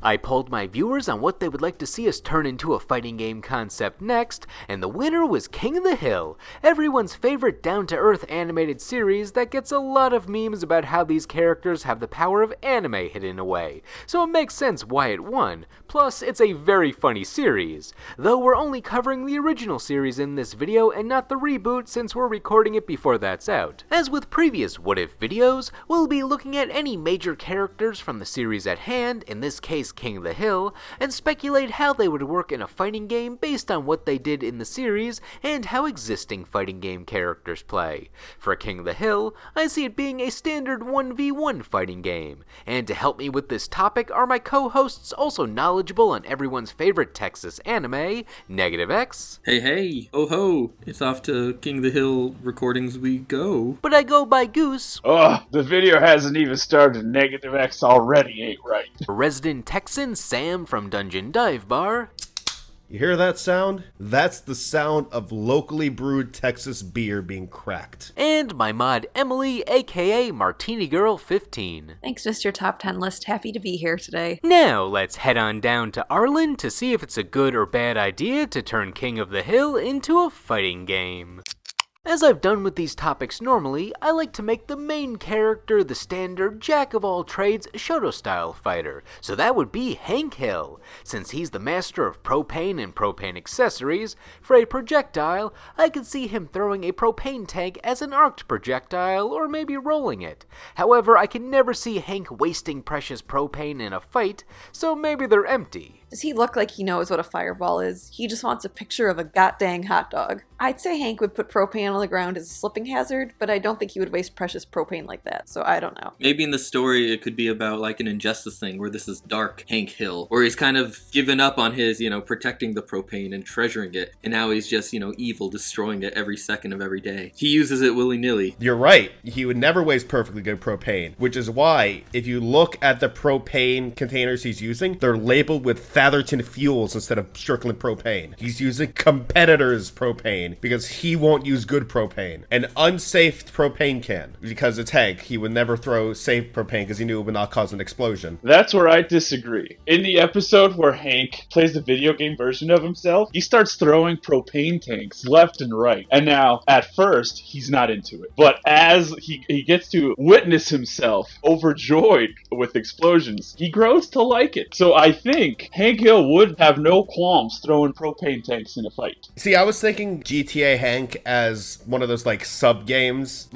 I polled my viewers on what they would like to see us turn into a fighting game concept next, and the winner was King of the Hill, everyone's favorite down-to-earth animated series that gets a lot of memes about how these characters have the power of anime hidden away, so it makes sense why it won. Plus, it's a very funny series, though we're only covering the original series in this video and not the reboot since we're recording it before that's out. As with previous What If videos, we'll be looking at any major characters from the series at hand, in this case King of the Hill, and speculate how they would work in a fighting game based on what they did in the series and how existing fighting game characters play. For King of the Hill, I see it being a standard 1v1 fighting game, and to help me with this topic are my co-hosts also knowledgeable on everyone's favorite Texas anime, NegetiveX. Hey, oh ho, it's off to King of the Hill recordings we go. ButIGoByGoose. Ugh, the video hasn't even started. NegetiveX already ain't right. Resident Texan Sam from Dungeon Dive Bar. You hear that sound? That's the sound of locally brewed Texas beer being cracked. And my mod Emily, aka Martini Girl 15. Thanks, Mr. Top 10 List. Happy to be here today. Now let's head on down to Arlen to see if it's a good or bad idea to turn King of the Hill into a fighting game. As I've done with these topics normally, I like to make the main character the standard jack-of-all-trades Shoto-style fighter, so that would be Hank Hill. Since he's the master of propane and propane accessories, for a projectile, I could see him throwing a propane tank as an arced projectile or maybe rolling it. However, I can never see Hank wasting precious propane in a fight, so maybe they're empty. Does he look like he knows what a fireball is? He just wants a picture of a goddamn hot dog. I'd say Hank would put propane on the ground as a slipping hazard, but I don't think he would waste precious propane like that, so I don't know. Maybe in the story it could be about like an Injustice thing where this is dark Hank Hill, where he's kind of given up on his, protecting the propane and treasuring it, and now he's just, evil, destroying it every second of every day. He uses it willy-nilly. You're right. He would never waste perfectly good propane, which is why, if you look at the propane containers he's using, they're labeled with Fatherton Fuels instead of Strickland propane. He's using competitors' propane because he won't use good propane. An unsafe propane can, because it's Hank. He would never throw safe propane because he knew it would not cause an explosion. That's where I disagree. In the episode where Hank plays the video game version of himself, he starts throwing propane tanks left and right. And now, at first, he's not into it. But as he gets to witness himself overjoyed with explosions, he grows to like it. So I think Hank Hill would have no qualms throwing propane tanks in a fight. See, I was thinking GTA Hank as one of those sub games,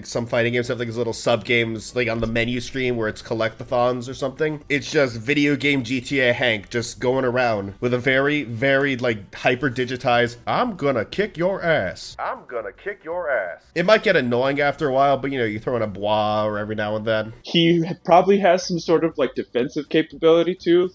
some fighting games have these little sub games on the menu screen where it's collectathons or something. It's just video game GTA Hank just going around with a very, very hyper digitized, I'm gonna kick your ass. I'm gonna kick your ass. It might get annoying after a while, but you throw in a bois or every now and then. He probably has some sort of defensive capability too,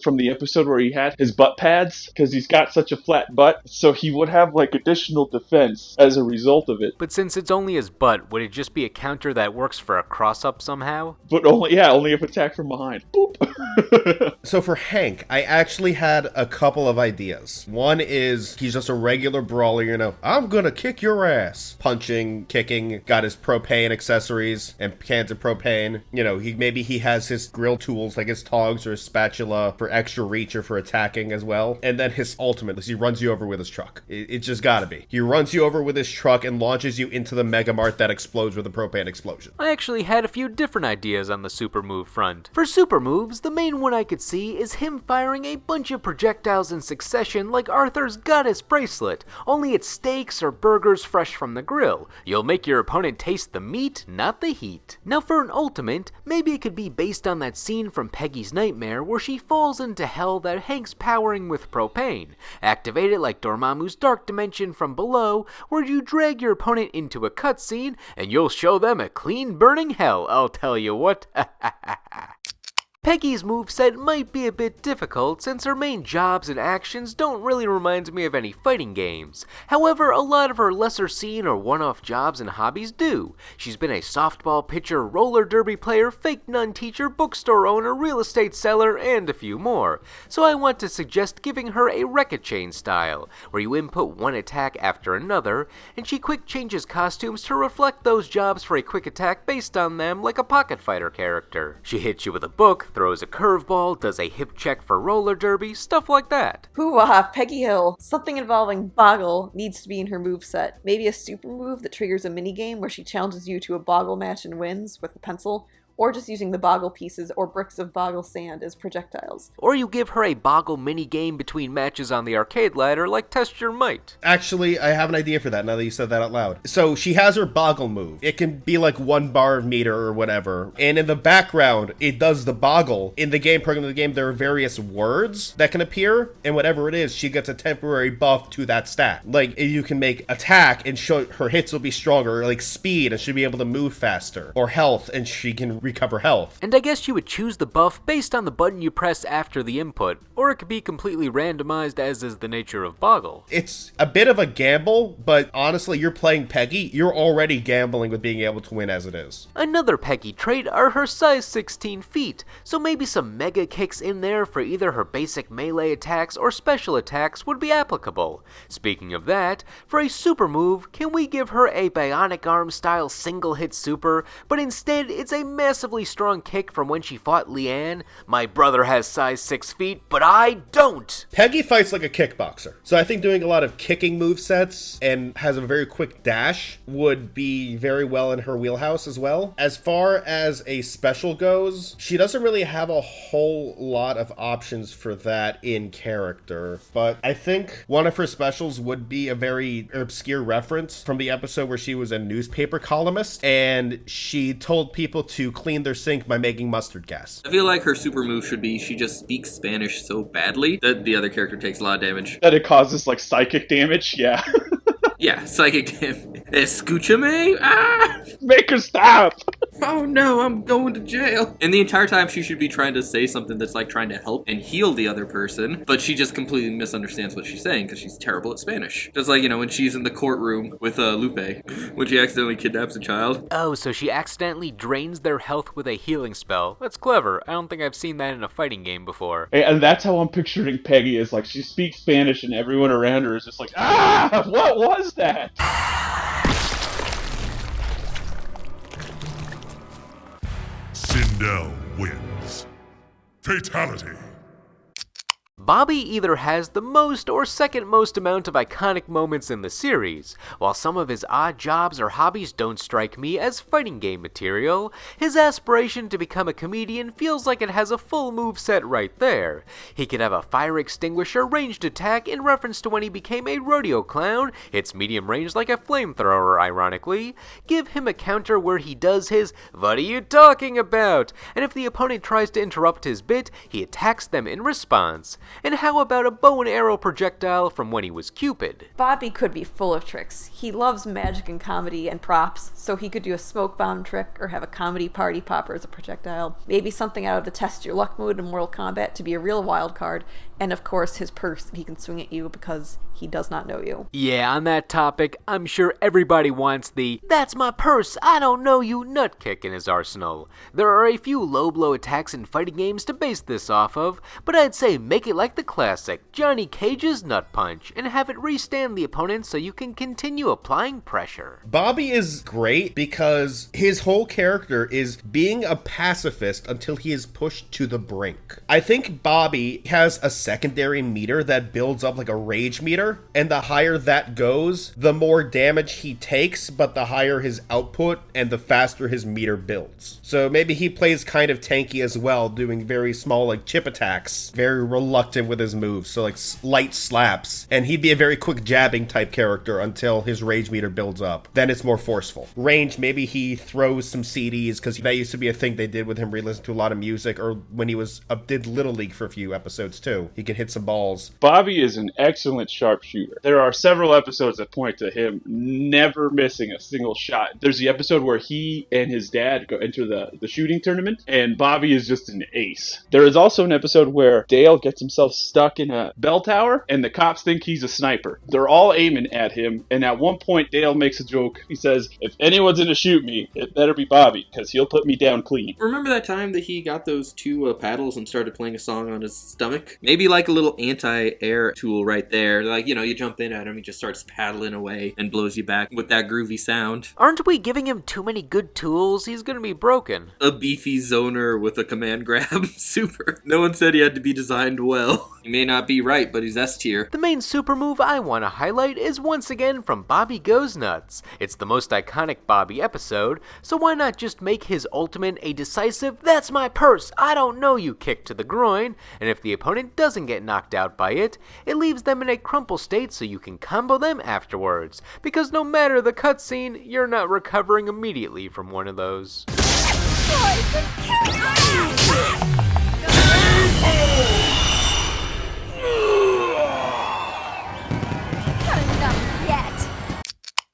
from the episode where he had his butt pads, because he's got such a flat butt, so he would have additional defense as a result of it. But since it's only his butt, would it just be a counter that works for a cross-up somehow? But only if attacked from behind. Boop. So for Hank, I actually had a couple of ideas. One is he's just a regular brawler, I'm gonna kick your ass. Punching, kicking, got his propane accessories and cans of propane. Maybe he has his grill tools like his tongs or his spatula for extra reach or for attacking as well. And then his ultimate is he runs you over with his truck. It's just gotta be. He runs you over with his truck and launches you into the Mega Mart that explodes with a propane explosion. I actually had a few different ideas on the super move front. For super moves, the main one I could see is him firing a bunch of projectiles in succession like Arthur's goddess bracelet, only it's steaks or burgers fresh from the grill. You'll make your opponent taste the meat, not the heat. Now for an ultimate, maybe it could be based on that scene from Peggy's Nightmare where she falls into hell that Hank's powering with propane. Activate it like Dormammu's Dark Dimension from below, where you drag your opponent into a cutscene and you'll show them a clean burning hell, I'll tell you what. Peggy's moveset might be a bit difficult since her main jobs and actions don't really remind me of any fighting games. However, a lot of her lesser seen or one-off jobs and hobbies do. She's been a softball pitcher, roller derby player, fake nun teacher, bookstore owner, real estate seller, and a few more. So I want to suggest giving her a Wreck-A-Chain style, where you input one attack after another, and she quick changes costumes to reflect those jobs for a quick attack based on them like a pocket fighter character. She hits you with a book, throws a curveball, does a hip check for roller derby, stuff like that. Hoo-ah, Peggy Hill. Something involving Boggle needs to be in her moveset. Maybe a super move that triggers a minigame where she challenges you to a Boggle match and wins with a pencil, or just using the Boggle pieces or bricks of Boggle sand as projectiles. Or you give her a Boggle mini-game between matches on the arcade ladder like Test Your Might. Actually, I have an idea for that now that you said that out loud. So she has her Boggle move. It can be like 1 bar of meter or whatever. And in the background, it does the Boggle. In the game, program of the game, there are various words that can appear. And whatever it is, she gets a temporary buff to that stat. Like, you can make attack and show her hits will be stronger. Or like speed and she'll be able to move faster. Or health and she can recover health. And I guess you would choose the buff based on the button you press after the input, or it could be completely randomized as is the nature of Boggle. It's a bit of a gamble, but honestly, you're playing Peggy, you're already gambling with being able to win as it is. Another Peggy trait are her size 16 feet, so maybe some mega kicks in there for either her basic melee attacks or special attacks would be applicable. Speaking of that, for a super move, can we give her a Bionic Arm style single hit super, but instead it's a massively strong kick from when she fought Leanne? My brother has size 6 feet, but I don't! Peggy fights like a kickboxer, so I think doing a lot of kicking movesets and has a very quick dash would be very well in her wheelhouse as well. As far as a special goes, she doesn't really have a whole lot of options for that in character, but I think one of her specials would be a very obscure reference from the episode where she was a newspaper columnist and she told people to clean their sink by making mustard gas. I feel like her super move should be she just speaks Spanish so badly that the other character takes a lot of damage. That it causes, like, psychic damage? Yeah. Yeah, psychic damage. Escúchame? Ah! Make her stop! Oh no, I'm going to jail. And the entire time she should be trying to say something that's like trying to help and heal the other person, but she just completely misunderstands what she's saying because she's terrible at Spanish. Just like, when she's in the courtroom with Lupe, when she accidentally kidnaps a child. Oh, so she accidentally drains their health with a healing spell. That's clever. I don't think I've seen that in a fighting game before. And that's how I'm picturing Peggy, is like she speaks Spanish and everyone around her is just like, ah, what was that? Sindel wins. Fatality. Bobby either has the most or second most amount of iconic moments in the series. While some of his odd jobs or hobbies don't strike me as fighting game material, his aspiration to become a comedian feels like it has a full moveset right there. He could have a fire extinguisher ranged attack in reference to when he became a rodeo clown, it's medium range like a flamethrower ironically, give him a counter where he does his "what are you talking about?" and if the opponent tries to interrupt his bit, he attacks them in response. And how about a bow and arrow projectile from when he was Cupid? Bobby could be full of tricks. He loves magic and comedy and props, so he could do a smoke bomb trick or have a comedy party popper as a projectile. Maybe something out of the Test Your Luck mode in Mortal Kombat to be a real wild card, and of course his purse that he can swing at you because he does not know you. Yeah, on that topic, I'm sure everybody wants the "that's my purse, I don't know you" nut kick in his arsenal. There are a few low blow attacks in fighting games to base this off of, but I'd say make it like the classic Johnny Cage's nut punch and have it restand the opponent so you can continue applying pressure. Bobby is great because his whole character is being a pacifist until he is pushed to the brink. I think Bobby has a secondary meter that builds up like a rage meter, and the higher that goes, the more damage he takes, but the higher his output and the faster his meter builds. So maybe he plays kind of tanky as well, doing very small like chip attacks, very reluctant with his moves, so like light slaps, and he'd be a very quick jabbing type character until his rage meter builds up. Then it's more forceful. Range, maybe he throws some CDs, because that used to be a thing they did with him, re-listen to a lot of music, or when he was did Little League for a few episodes too. He could hit some balls. Bobby is an excellent sharpshooter. There are several episodes that point to him never missing a single shot. There's the episode where he and his dad go enter the shooting tournament, and Bobby is just an ace. There is also an episode where Dale gets himself himself stuck in a bell tower, and the cops think he's a sniper. They're all aiming at him, and at one point Dale makes a joke. He says, if anyone's gonna shoot me, it better be Bobby, because he'll put me down clean. Remember that time that he got those two paddles and started playing a song on his stomach? Maybe like a little anti-air tool right there. Like, you jump in at him, he just starts paddling away and blows you back with that groovy sound. Aren't we giving him too many good tools? He's gonna be broken. A beefy zoner with a command grab. Super. No one said he had to be designed well. He may not be right, but he's S tier. The main super move I want to highlight is once again from Bobby Goes Nuts. It's the most iconic Bobby episode, so why not just make his ultimate a decisive, that's my purse, I don't know you kick to the groin, and if the opponent doesn't get knocked out by it, it leaves them in a crumple state so you can combo them afterwards, because no matter the cutscene, you're not recovering immediately from one of those.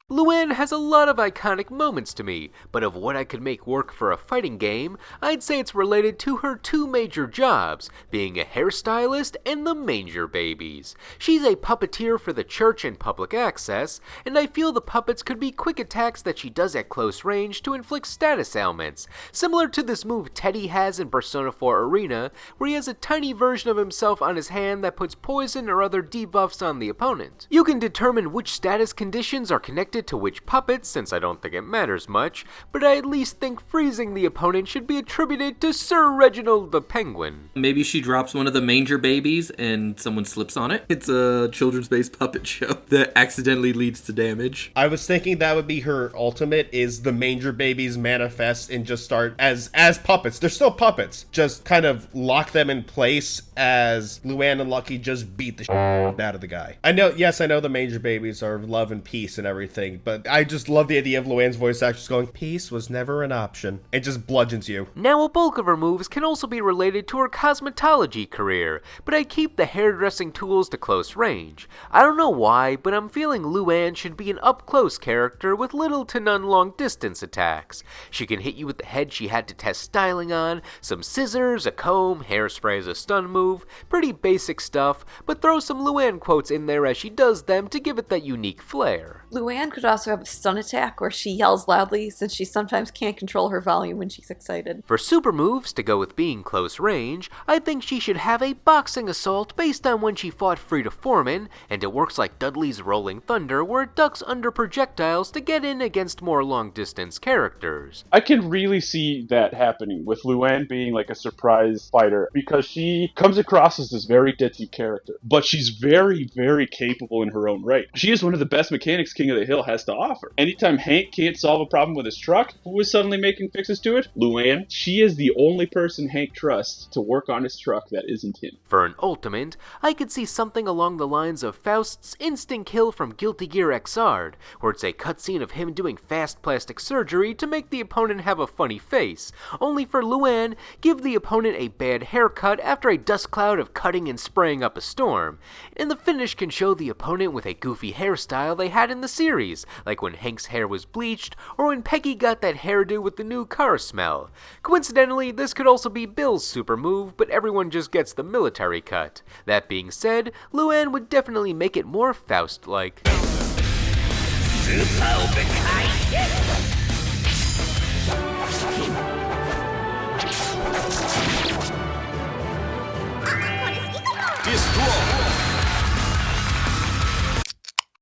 Luann has a lot of iconic moments to me, but of what I could make work for a fighting game, I'd say it's related to her two major jobs, being a hairstylist and the Manger Babies. She's a puppeteer for the church and public access, and I feel the puppets could be quick attacks that she does at close range to inflict status ailments, similar to this move Teddy has in Persona 4 Arena, where he has a tiny version of himself on his hand that puts poison or other debuffs on the opponent. You can determine which status conditions are connected to which puppets, since I don't think it matters much, but I at least think freezing the opponent should be attributed to Sir Reginald the Penguin. Maybe she drops one of the Manger Babies and someone slips on it. It's a children's-based puppet show that accidentally leads to damage. I was thinking that would be her ultimate, is the Manger Babies manifest and just start as puppets. They're still puppets. Just kind of lock them in place as Luann and Lucky just beat the shit out of the guy. I know the Manger Babies are love and peace and everything, but I just love the idea of Luann's voice actress going, peace was never an option. It just bludgeons you. Now, a bulk of her moves can also be related to her cosmetology career, but I keep the hairdressing tools to close range. I don't know why, but I'm feeling Luann should be an up-close character with little to none long-distance attacks. She can hit you with the head she had to test styling on, some scissors, a comb, hairspray as a stun move, pretty basic stuff, but throw some Luann quotes in there as she does them to give it that unique flair. Luann could also have a stun attack where she yells loudly since she sometimes can't control her volume when she's excited. For super moves to go with being close range, I think she should have a boxing assault based on when she fought Frida Foreman, and it works like Dudley's Rolling Thunder where it ducks under projectiles to get in against more long-distance characters. I can really see that happening with Luann being like a surprise fighter, because she comes across as this very ditzy character, but she's very, very capable in her own right. She is one of the best mechanics King of the Hill has to offer. Anytime Hank can't solve a problem with his truck, who is suddenly making fixes to it? Luann. She is the only person Hank trusts to work on his truck that isn't him. For an ultimate, I could see something along the lines of Faust's instant kill from Guilty Gear Xrd, where it's a cutscene of him doing fast plastic surgery to make the opponent have a funny face, only for Luann, give the opponent a bad haircut after a dust cloud of cutting and spraying up a storm, and the finish can show the opponent with a goofy hairstyle they had in the series, like when Hank's hair was bleached, or when Peggy got that hairdo with the new car smell. Coincidentally, this could also be Bill's super move, but everyone just gets the military cut. That being said, Luann would definitely make it more Faust-like.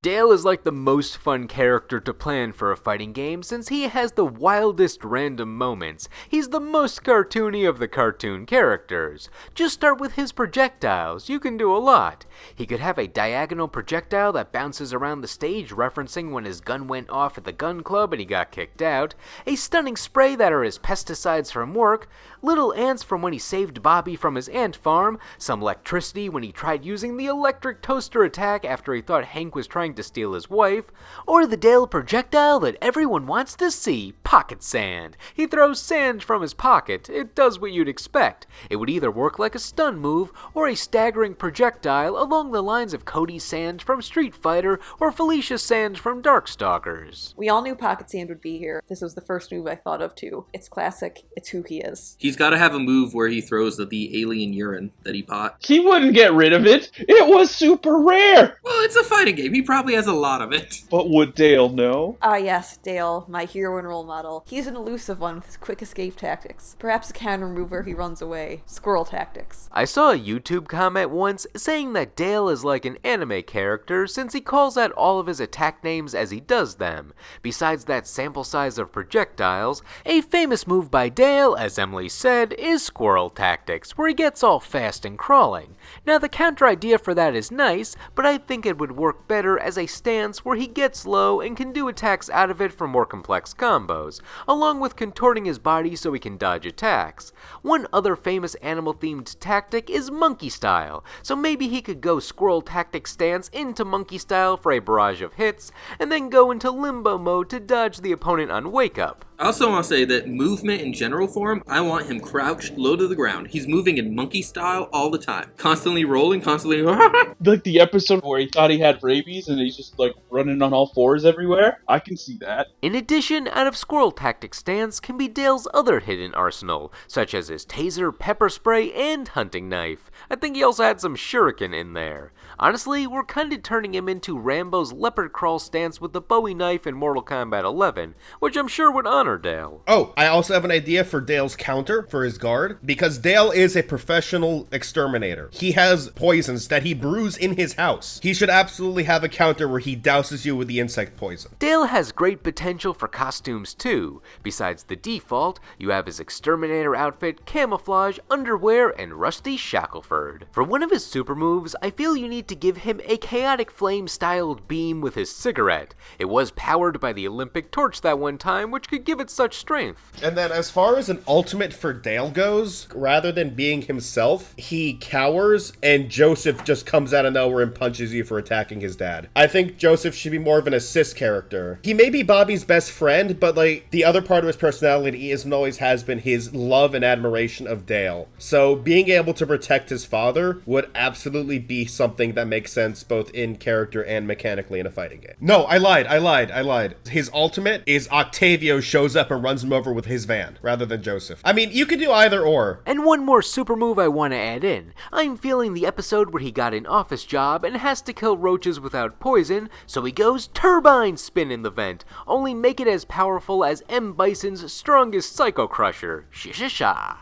Dale is like the most fun character to plan for a fighting game since he has the wildest random moments. He's the most cartoony of the cartoon characters. Just start with his projectiles, you can do a lot. He could have a diagonal projectile that bounces around the stage referencing when his gun went off at the gun club and he got kicked out, a stunning spray that are his pesticides from work, little ants from when he saved Bobby from his ant farm, some electricity when he tried using the electric toaster attack after he thought Hank was trying to steal his wife, or the Dale projectile that everyone wants to see, pocket sand. He throws sand from his pocket. It does what you'd expect. It would either work like a stun move or a staggering projectile along the lines of Cody Sand from Street Fighter or Felicia Sand from Darkstalkers. We all knew Pocket Sand would be here. This was the first move I thought of too. It's classic. It's who he is. He's got to have a move where he throws the alien urine that he bought. He wouldn't get rid of it. It was super rare. Well, it's a fighting game. He probably has a lot of it. But would Dale know? Ah yes, Dale, my hero and role model. He's an elusive one with his quick escape tactics. Perhaps a counter move where he runs away. Squirrel tactics. I saw a YouTube comment once saying that Dale is like an anime character since he calls out all of his attack names as he does them. Besides that sample size of projectiles, a famous move by Dale, as Emily said, is squirrel tactics, where he gets all fast and crawling. Now the counter idea for that is nice, but I think it would work better as a stance where he gets low and can do attacks out of it for more complex combos, along with contorting his body so he can dodge attacks. One other famous animal-themed tactic is monkey style, so maybe he could go squirrel tactic stance into monkey style for a barrage of hits, and then go into limbo mode to dodge the opponent on wake up. I also want to say that movement in general form, I want him crouched low to the ground. He's moving in monkey style all the time. Constantly rolling, constantly... Like the episode where he thought he had rabies and he's just like running on all fours everywhere. I can see that. In addition, out of squirrel tactic stance can be Dale's other hidden arsenal, such as his taser, pepper spray, and hunting knife. I think he also had some shuriken in there. Honestly, we're kinda turning him into Rambo's leopard crawl stance with the Bowie knife in Mortal Kombat 11, which I'm sure would honor Dale. Oh, I also have an idea for Dale's counter for his guard, because Dale is a professional exterminator. He has poisons that he brews in his house. He should absolutely have a counter where he douses you with the insect poison. Dale has great potential for costumes too. Besides the default, you have his exterminator outfit, camouflage, underwear, and rusty Shackleford. For one of his super moves, I feel you need to give him a chaotic flame styled beam with his cigarette. It was powered by the Olympic torch that one time, which could give it such strength. And then as far as an ultimate for Dale goes, rather than being himself, he cowers and Joseph just comes out of nowhere and punches you for attacking his dad. I think Joseph should be more of an assist character. He may be Bobby's best friend, but like the other part of his personality is and always has been his love and admiration of Dale. So being able to protect his father would absolutely be something that makes sense both in character and mechanically in a fighting game. No, I lied. His ultimate is Octavio shows up and runs him over with his van, rather than Joseph. I mean, you could do either or. And one more super move I want to add in. I'm feeling the episode where he got an office job and has to kill roaches without poison, so he goes turbine spin in the vent, only make it as powerful as M. Bison's strongest Psycho Crusher. Sha-sha-sha.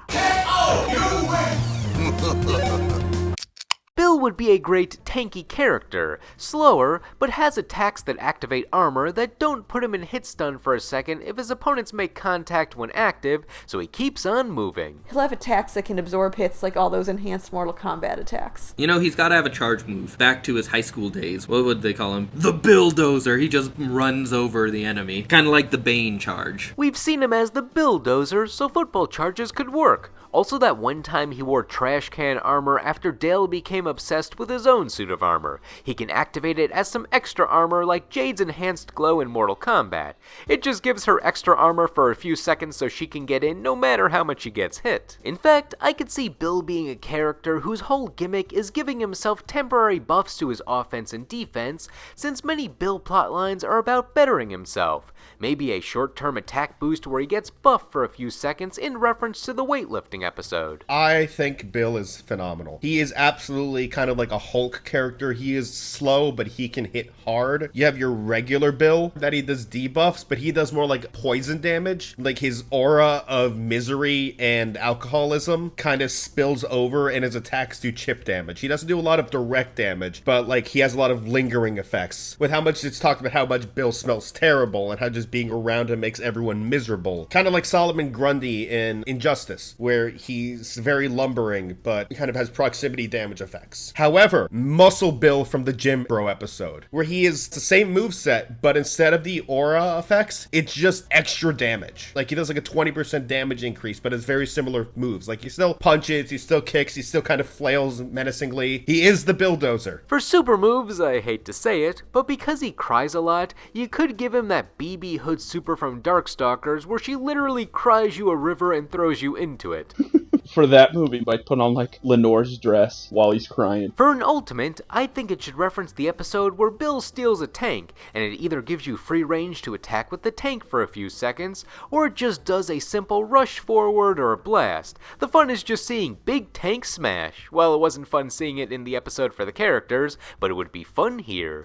Bill would be a great tanky character, slower, but has attacks that activate armor that don't put him in hit stun for a second if his opponents make contact when active, so he keeps on moving. He'll have attacks that can absorb hits like all those enhanced Mortal Kombat attacks. You know, he's got to have a charge move. Back to his high school days. What would they call him? The Bulldozer. He just runs over the enemy. Kind of like the Bane charge. We've seen him as the Bulldozer, so football charges could work. Also, that one time he wore trash can armor after Dale became obsessed with his own suit of armor. He can activate it as some extra armor like Jade's enhanced glow in Mortal Kombat. It just gives her extra armor for a few seconds so she can get in no matter how much she gets hit. In fact, I could see Bill being a character whose whole gimmick is giving himself temporary buffs to his offense and defense, since many Bill plotlines are about bettering himself. Maybe a short-term attack boost where he gets buffed for a few seconds in reference to the weightlifting episode. I think Bill is phenomenal. He is absolutely kind of like a Hulk character. He is slow, but he can hit hard. You have your regular Bill that he does debuffs, but he does more like poison damage. Like his aura of misery and alcoholism kind of spills over and his attacks do chip damage. He doesn't do a lot of direct damage, but like he has a lot of lingering effects. With how much it's talked about how much Bill smells terrible and how just being around him makes everyone miserable. Kind of like Solomon Grundy in Injustice, where he's very lumbering, but kind of has proximity damage effects. However, Muscle Bill from the Gym Bro episode, where he is the same moveset, but instead of the aura effects, it's just extra damage. Like, he does like a 20% damage increase, but it's very similar moves. Like, he still punches, he still kicks, he still kind of flails menacingly. He is the Bulldozer. For super moves, I hate to say it, but because he cries a lot, you could give him that BB Hood super from Darkstalkers, where she literally cries you a river and throws you into it. For that movie, might put on like Lenore's dress while he's crying. For an ultimate, I think it should reference the episode where Bill steals a tank, and it either gives you free range to attack with the tank for a few seconds, or it just does a simple rush forward or a blast. The fun is just seeing big tank smash. Well, it wasn't fun seeing it in the episode for the characters, but it would be fun here.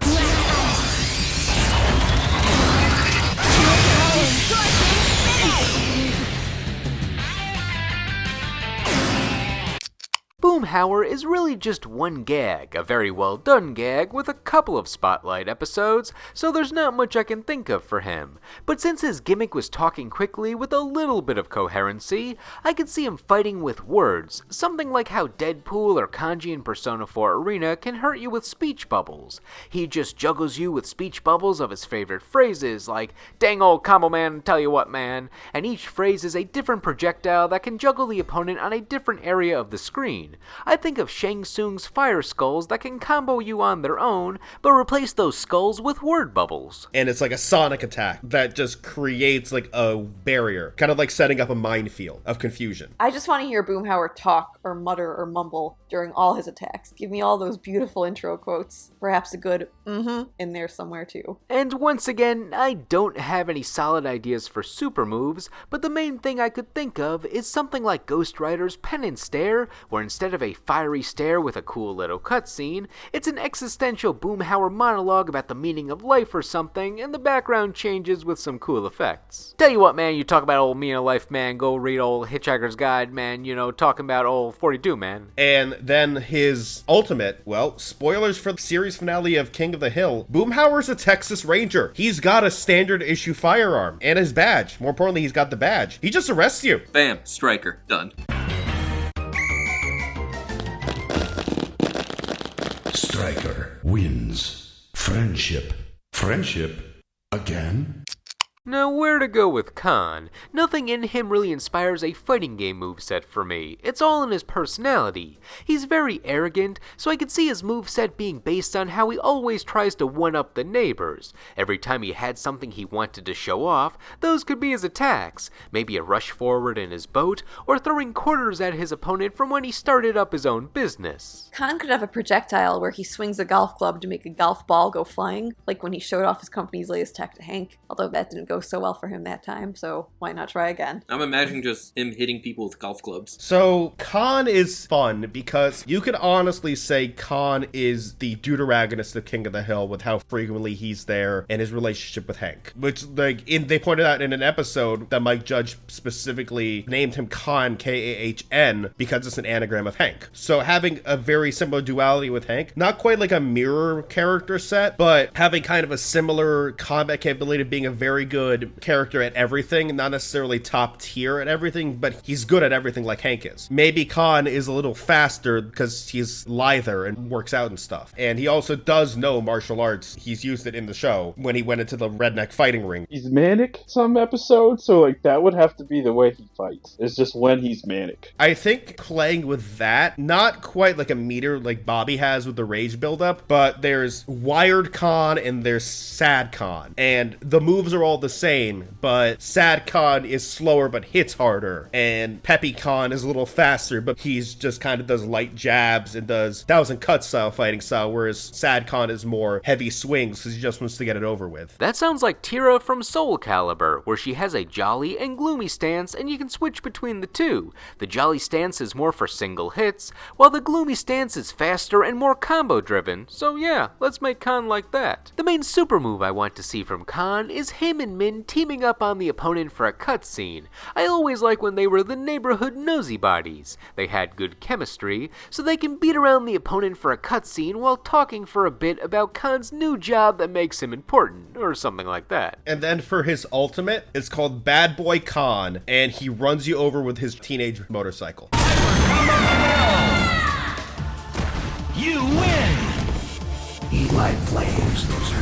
Boomhauer is really just one gag, a very well done gag with a couple of spotlight episodes, so there's not much I can think of for him. But since his gimmick was talking quickly with a little bit of coherency, I could see him fighting with words, something like how Deadpool or Kanji in Persona 4 Arena can hurt you with speech bubbles. He just juggles you with speech bubbles of his favorite phrases, like, "Dang old combo man, tell you what man," and each phrase is a different projectile that can juggle the opponent on a different area of the screen. I think of Shang Tsung's fire skulls that can combo you on their own, but replace those skulls with word bubbles. And it's like a sonic attack that just creates like a barrier, kind of like setting up a minefield of confusion. I just want to hear Boomhauer talk or mutter or mumble during all his attacks. Give me all those beautiful intro quotes. Perhaps a good in there somewhere too. And once again, I don't have any solid ideas for super moves, but the main thing I could think of is something like Ghost Rider's Penance Stare, where instead of a fiery stare with a cool little cutscene, it's an existential Boomhauer monologue about the meaning of life or something, and the background changes with some cool effects. Tell you what, man, you talk about old meaning of life, man, go read old Hitchhiker's Guide, man, talking about old 42, man. And then his ultimate, well, spoilers for the series finale of King of the Hill, Boomhauer's a Texas Ranger. He's got a standard issue firearm and his badge. More importantly, he's got the badge. He just arrests you. Bam, striker, done. Striker wins. Friendship. Friendship again? Now, where to go with Khan? Nothing in him really inspires a fighting game moveset for me. It's all in his personality. He's very arrogant, so I could see his moveset being based on how he always tries to one-up the neighbors. Every time he had something he wanted to show off, those could be his attacks. Maybe a rush forward in his boat, or throwing quarters at his opponent from when he started up his own business. Khan could have a projectile where he swings a golf club to make a golf ball go flying, like when he showed off his company's latest tech to Hank, although that didn't go so well for him that time, so why not try again? I'm imagining just him hitting people with golf clubs. So Khan is fun because you could honestly say Khan is the deuteragonist of King of the Hill with how frequently he's there and his relationship with Hank. Which, they pointed out in an episode that Mike Judge specifically named him Khan, K-A-H-N, because it's an anagram of Hank. So having a very similar duality with Hank, not quite like a mirror character set, but having kind of a similar combat capability of being a very good character at everything, not necessarily top tier at everything, but he's good at everything like Hank is. Maybe Khan is a little faster because he's lither and works out and stuff. And he also does know martial arts. He's used it in the show when he went into the redneck fighting ring. He's manic some episodes, so that would have to be the way he fights. It's just when he's manic. I think playing with that, not quite like a meter like Bobby has with the rage buildup, but there's Wired Khan and there's Sad Khan. And the moves are all the same, but Sad Khan is slower but hits harder, and Peppy Khan is a little faster, but he's just kind of does light jabs and does 1,000 cut style fighting style, whereas Sad Khan is more heavy swings because he just wants to get it over with. That sounds like Tira from Soul Calibur, where she has a jolly and gloomy stance and you can switch between the two. The jolly stance is more for single hits, while the gloomy stance is faster and more combo driven, so yeah, let's make Khan like that. The main super move I want to see from Khan is him and admin teaming up on the opponent for a cutscene. I always like when they were the neighborhood nosy bodies. They had good chemistry, so they can beat around the opponent for a cutscene while talking for a bit about Khan's new job that makes him important, or something like that. And then for his ultimate, it's called Bad Boy Khan, and he runs you over with his teenage motorcycle. You win! Eat my flames, loser.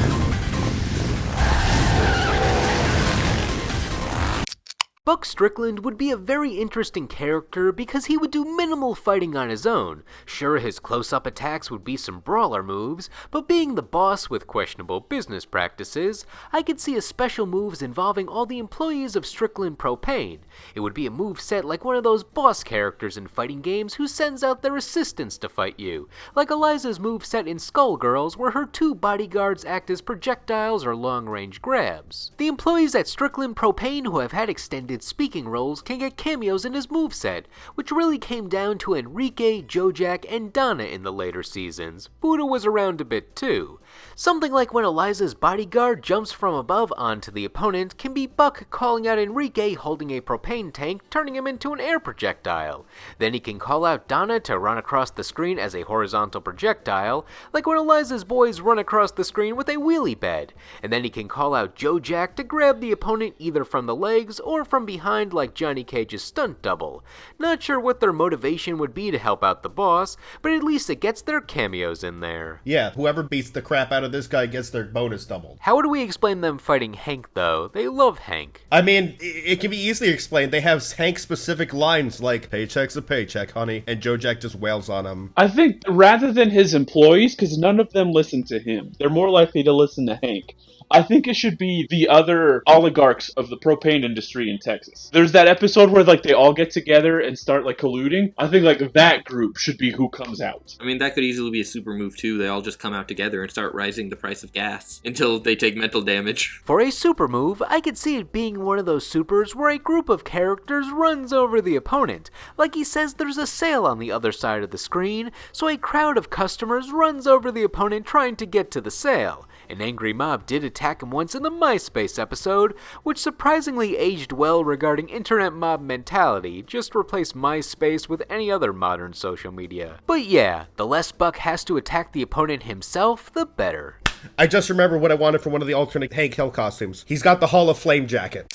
Buck Strickland would be a very interesting character because he would do minimal fighting on his own. Sure, his close-up attacks would be some brawler moves, but being the boss with questionable business practices, I could see his special moves involving all the employees of Strickland Propane. It would be a move set like one of those boss characters in fighting games who sends out their assistants to fight you, like Eliza's move set in Skullgirls where her 2 bodyguards act as projectiles or long-range grabs. The employees at Strickland Propane who have had extended speaking roles can get cameos in his moveset, which really came down to Enrique, Jojak, and Donna in the later seasons. Buddha was around a bit too. Something like when Eliza's bodyguard jumps from above onto the opponent can be Buck calling out Enrique holding a propane tank, turning him into an air projectile. Then he can call out Donna to run across the screen as a horizontal projectile, like when Eliza's boys run across the screen with a wheelie bed. And then he can call out Jojak to grab the opponent either from the legs or from behind like Johnny Cage's stunt double. Not sure what their motivation would be to help out the boss, but at least it gets their cameos in there. Yeah, whoever beats the crap out of this guy gets their bonus doubled. How do we explain them fighting Hank though? They love Hank. I mean, it can be easily explained. They have Hank-specific lines like, "Paycheck's a paycheck, honey," and Jojak just wails on him. I think rather than his employees, because none of them listen to him, they're more likely to listen to Hank. I think it should be the other oligarchs of the propane industry in Texas. There's that episode where like they all get together and start like colluding. I think like that group should be who comes out. I mean, that could easily be a super move too. They all just come out together and start rising the price of gas until they take mental damage. For a super move, I could see it being one of those supers where a group of characters runs over the opponent. Like he says there's a sale on the other side of the screen, so a crowd of customers runs over the opponent trying to get to the sale. An angry mob did attack him once in the MySpace episode, which surprisingly aged well regarding internet mob mentality. Just replace MySpace with any other modern social media. But yeah, the less Buck has to attack the opponent himself, the better. I just remember what I wanted from one of the alternate Hank Hill costumes. He's got the Hall of Flame jacket.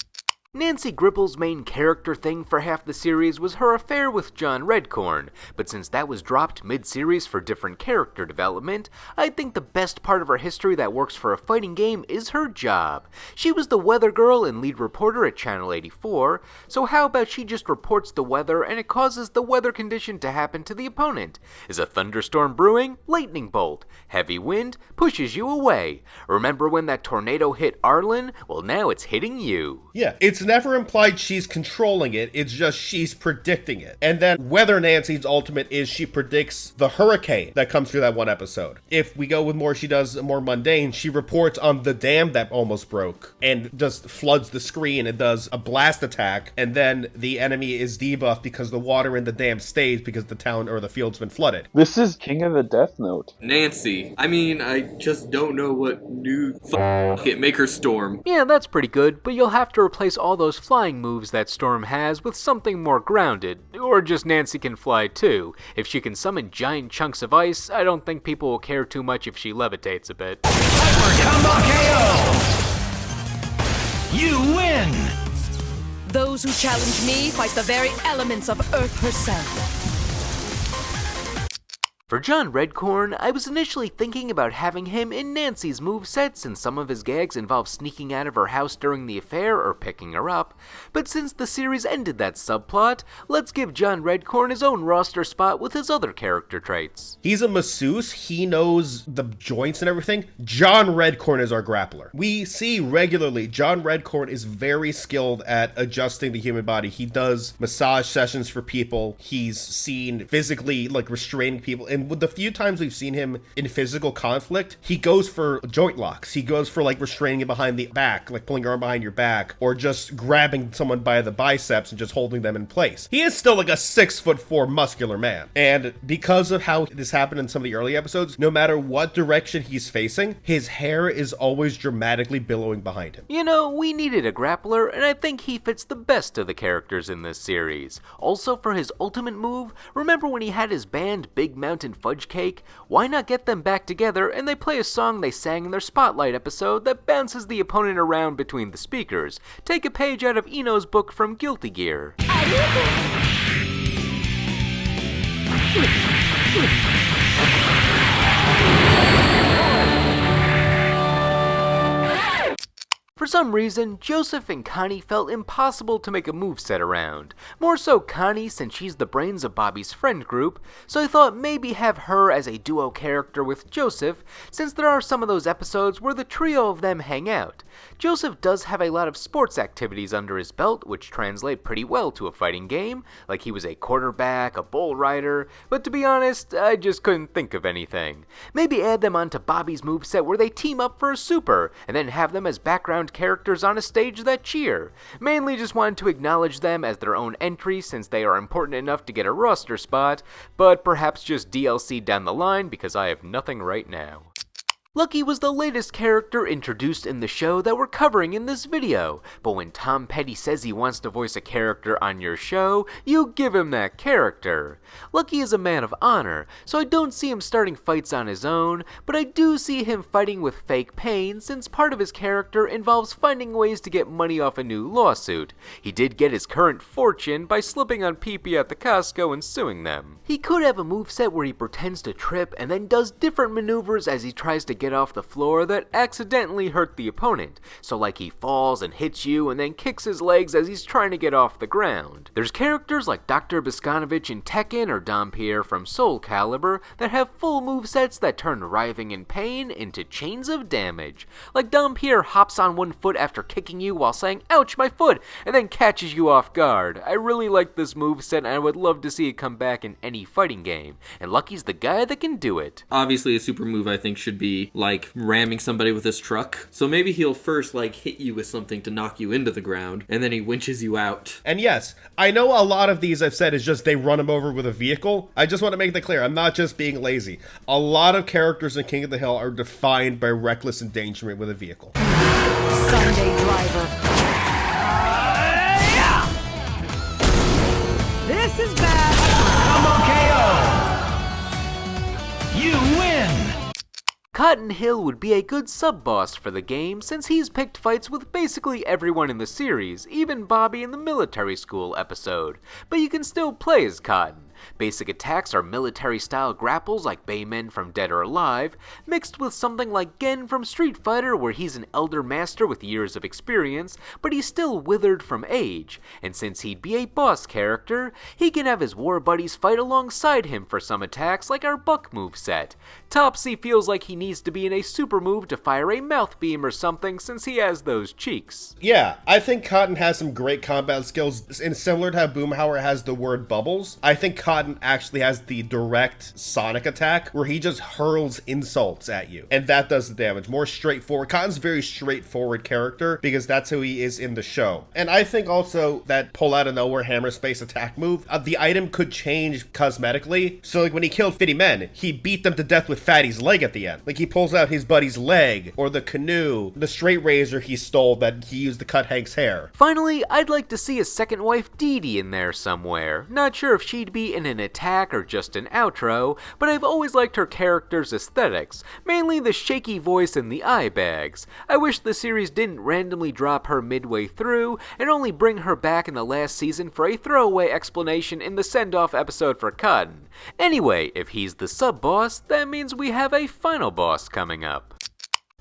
Nancy Gripple's main character thing for half the series was her affair with John Redcorn, but since that was dropped mid-series for different character development, I think the best part of her history that works for a fighting game is her job. She was the weather girl and lead reporter at Channel 84, so how about she just reports the weather and it causes the weather condition to happen to the opponent? Is a thunderstorm brewing? Lightning bolt. Heavy wind? Pushes you away. Remember when that tornado hit Arlen? Well, now it's hitting you. Yeah, it's never implied she's controlling it, it's just she's predicting it. And then Weather Nancy's ultimate is she predicts the hurricane that comes through that one episode. If we go with more, she does more mundane, she reports on the dam that almost broke and just floods the screen and does a blast attack, and then the enemy is debuffed because the water in the dam stays because the town or the field's been flooded. This is King of the Death Note. Nancy. I mean, I just don't know what new it make her Storm. Yeah, that's pretty good, but you'll have to replace all those flying moves that Storm has with something more grounded. Or just Nancy can fly too. If she can summon giant chunks of ice, I don't think people will care too much if she levitates a bit. Combo KO! You win! Those who challenge me fight the very elements of Earth herself. For John Redcorn, I was initially thinking about having him in Nancy's moveset since some of his gags involve sneaking out of her house during the affair or picking her up, but since the series ended that subplot, let's give John Redcorn his own roster spot with his other character traits. He's a masseuse, he knows the joints and everything. John Redcorn is our grappler. We see regularly John Redcorn is very skilled at adjusting the human body. He does massage sessions for people, he's seen physically like restraining people in and with the few times we've seen him in physical conflict, he goes for joint locks. He goes for like restraining it behind the back, like pulling your arm behind your back, or just grabbing someone by the biceps and just holding them in place. He is still like a 6'4" muscular man. And because of how this happened in some of the early episodes, no matter what direction he's facing, his hair is always dramatically billowing behind him. You know, we needed a grappler, and I think he fits the best of the characters in this series. Also, for his ultimate move, remember when he had his band Big Mountain Fudge Cake? Why not get them back together and they play a song they sang in their Spotlight episode that bounces the opponent around between the speakers? Take a page out of Eno's book from Guilty Gear. For some reason, Joseph and Connie felt impossible to make a moveset around. More so Connie, since she's the brains of Bobby's friend group, so I thought maybe have her as a duo character with Joseph, since there are some of those episodes where the trio of them hang out. Joseph does have a lot of sports activities under his belt, which translate pretty well to a fighting game, like he was a quarterback, a bull rider, but to be honest, I just couldn't think of anything. Maybe add them onto Bobby's moveset where they team up for a super, and then have them as background characters on a stage that cheer. Mainly just wanted to acknowledge them as their own entry since they are important enough to get a roster spot, but perhaps just DLC down the line because I have nothing right now. Lucky was the latest character introduced in the show that we're covering in this video, but when Tom Petty says he wants to voice a character on your show, you give him that character. Lucky is a man of honor, so I don't see him starting fights on his own, but I do see him fighting with fake pain since part of his character involves finding ways to get money off a new lawsuit. He did get his current fortune by slipping on pee-pee at the Costco and suing them. He could have a moveset where he pretends to trip and then does different maneuvers as he tries to get off the floor that accidentally hurt the opponent, so like he falls and hits you and then kicks his legs as he's trying to get off the ground. There's characters like Dr. Biskanovich in Tekken or Dompier from Soul Calibur that have full movesets that turn writhing in pain into chains of damage. Like Dompier hops on one foot after kicking you while saying, "Ouch, my foot," and then catches you off guard. I really like this moveset and I would love to see it come back in any fighting game, and Lucky's the guy that can do it. Obviously, a super move I think should be like ramming somebody with his truck. So maybe he'll first like hit you with something to knock you into the ground, and then he winches you out. And yes, I know a lot of these I've said is just they run him over with a vehicle. I just want to make that clear. I'm not just being lazy. A lot of characters in King of the Hill are defined by reckless endangerment with a vehicle. Sunday driver. This is bad. Combo KO. You win. Cotton Hill would be a good sub-boss for the game since he's picked fights with basically everyone in the series, even Bobby in the military school episode, but you can still play as Cotton. Basic attacks are military-style grapples like Baymen from Dead or Alive, mixed with something like Gen from Street Fighter where he's an elder master with years of experience, but he's still withered from age, and since he'd be a boss character, he can have his war buddies fight alongside him for some attacks like our Buck moveset. Topsy feels like he needs to be in a super move to fire a mouth beam or something since he has those cheeks. Yeah, I think Cotton has some great combat skills, and similar to how Boomhauer has the word bubbles, I think Cotton actually has the direct Sonic attack where he just hurls insults at you, and that does the damage. More straightforward. Cotton's a very straightforward character because that's who he is in the show. And I think also that pull out of nowhere hammer space attack move, the item could change cosmetically. So like when he killed 50 men, he beat them to death with Fatty's leg at the end. Like he pulls out his buddy's leg, or the canoe, the straight razor he stole that he used to cut Hank's hair. Finally, I'd like to see his second wife Dee Dee in there somewhere. Not sure if she'd be in an attack or just an outro, but I've always liked her character's aesthetics, mainly the shaky voice and the eye bags. I wish the series didn't randomly drop her midway through and only bring her back in the last season for a throwaway explanation in the send-off episode for Cotton. Anyway, if he's the sub-boss, that means we have a final boss coming up.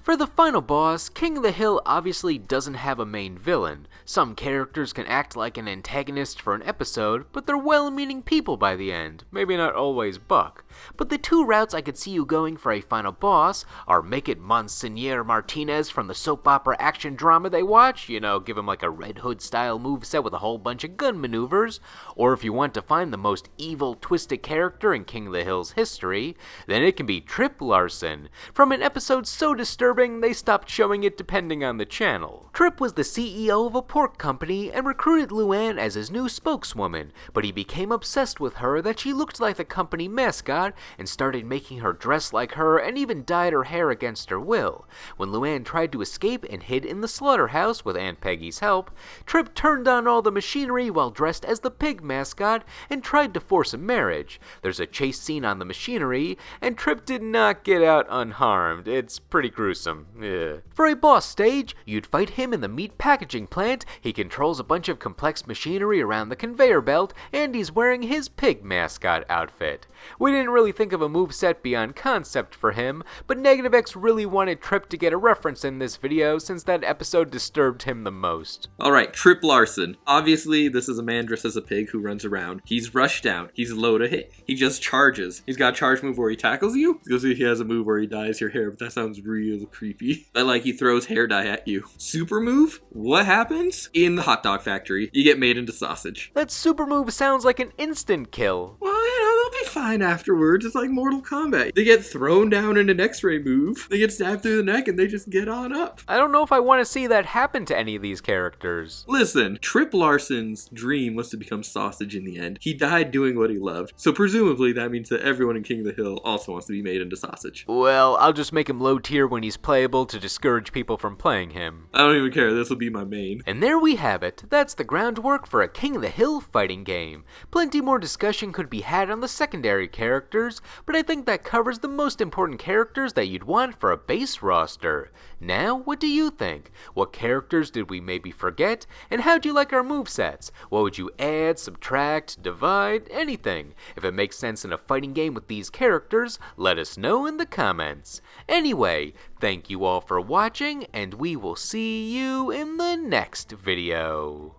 For the final boss, King of the Hill obviously doesn't have a main villain. Some characters can act like an antagonist for an episode, but they're well-meaning people by the end. Maybe not always Buck. But the two routes I could see you going for a final boss are make it Monsignor Martinez from the soap opera action drama they watch, give him like a Red Hood style moveset with a whole bunch of gun maneuvers, or if you want to find the most evil, twisted character in King of the Hill's history, then it can be Trip Larson, from an episode so disturbing they stopped showing it depending on the channel. Trip was the CEO of a pork company and recruited Luann as his new spokeswoman, but he became obsessed with her that she looked like the company mascot and started making her dress like her and even dyed her hair against her will. When Luann tried to escape and hid in the slaughterhouse with Aunt Peggy's help, Trip turned on all the machinery while dressed as the pig mascot and tried to force a marriage. There's a chase scene on the machinery, and Trip did not get out unharmed. It's pretty gruesome. Ugh. For a boss stage, you'd fight him in the meat packaging plant. He controls a bunch of complex machinery around the conveyor belt, and he's wearing his pig mascot outfit. We didn't really think of a moveset beyond concept for him, but NegetiveX really wanted Trip to get a reference in this video since that episode disturbed him the most. Alright, Trip Larson. Obviously, this is a man dressed as a pig who runs around. He's rushed down. He's low to hit. He just charges. He's got a charge move where he tackles you. You'll see he has a move where he dyes your hair, but that sounds real creepy. But like he throws hair dye at you. Super move? What happens? In the hot dog factory, you get made into sausage. That super move sounds like an instant kill. Well, they'll be fine afterwards. It's like Mortal Kombat. They get thrown down in an X-ray move. They get stabbed through the neck and they just get on up. I don't know if I want to see that happen to any of these characters. Listen, Trip Larson's dream was to become sausage in the end. He died doing what he loved. So presumably that means that everyone in King of the Hill also wants to be made into sausage. Well, I'll just make him low tier when he's playable to discourage people from playing him. I don't even care. This will be my main. And there we have it. That's the groundwork for a King of the Hill fighting game. Plenty more discussion could be had on the secondary characters, but I think that covers the most important characters that you'd want for a base roster. Now, what do you think? What characters did we maybe forget? And how'd you like our movesets? What would you add, subtract, divide, anything? If it makes sense in a fighting game with these characters, let us know in the comments. Anyway, thank you all for watching, and we will see you in the next video.